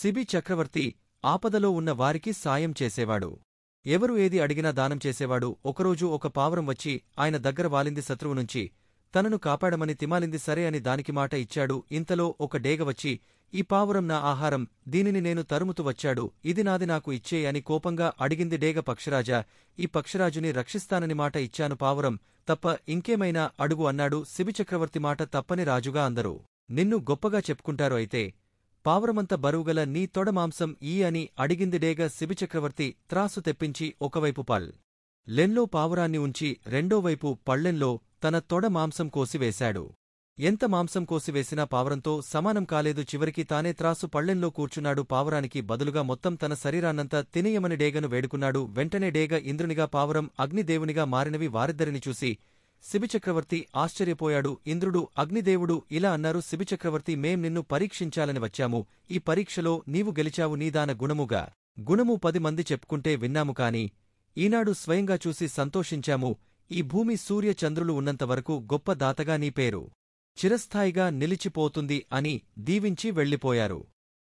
శిబి చక్రవర్తి ఆపదలో ఉన్న వారికి సాయం చేసేవాడు. ఎవరు ఏది అడిగినా దానం చేసేవాడు. ఒకరోజు ఒక పావురం వచ్చి ఆయన దగ్గర వాలింది శత్రువు నుంచి తనను కాపాడమని తిమాలింది. సరే అని దానికి మాట ఇచ్చాడు. ఇంతలో ఒక డేగ వచ్చి, ఈ పావురం నా ఆహారం, దీనిని నేను తరుముతూ వచ్చాడు, ఇది నాది, నాకు ఇచ్చేయ్ అని కోపంగా అడిగింది. డేగ, పక్షిరాజా, ఈ పక్షిరాజుని రక్షిస్తానని మాట ఇచ్చాను, పావురం తప్ప ఇంకేమైనా అడుగు అన్నాడు. శిబిచక్రవర్తి మాట తప్పని రాజుగా అందరూ నిన్ను గొప్పగా చెప్పుకుంటారు, అయితే పావురమంత బరువుగల నీ తొడ మాంసం ఈ అని అడిగింది డేగ. శిబిచక్రవర్తి త్రాసు తెప్పించి ఒకవైపు పళ్ళెంలో పావురాన్ని ఉంచి రెండోవైపు పళ్ళెంలో తన తొడ మాంసం కోసివేశాడు. ఎంత మాంసం కోసివేసినా పావురంతో సమానం కాలేదు. చివరికి తానే త్రాసు పళ్ళెంలో కూర్చున్నాడు. పావురానికి బదులుగా మొత్తం తన శరీరాన్నంతా తినేయమని డేగను వేడుకున్నాడు. వెంటనే డేగ ఇంద్రునిగా, పావురం అగ్నిదేవునిగా మారినవి. వారిద్దరిని చూసి శిబిచక్రవర్తి ఆశ్చర్యపోయాడు. ఇంద్రుడు, అగ్నిదేవుడు ఇలా అన్నారు, శిబిచక్రవర్తి, మేం నిన్ను పరీక్షించాలని వచ్చాము. ఈ పరీక్షలో నీవు గెలిచావు. నీదాన గుణము 10 మంది చెప్పుకుంటే విన్నాము కాని ఈనాడు స్వయంగా చూసి సంతోషించాము. ఈ భూమి సూర్య చంద్రులు ఉన్నంతవరకు గొప్ప దాతగా నీ పేరు చిరస్థాయిగా నిలిచిపోతుంది అని దీవించి వెళ్ళిపోయారు.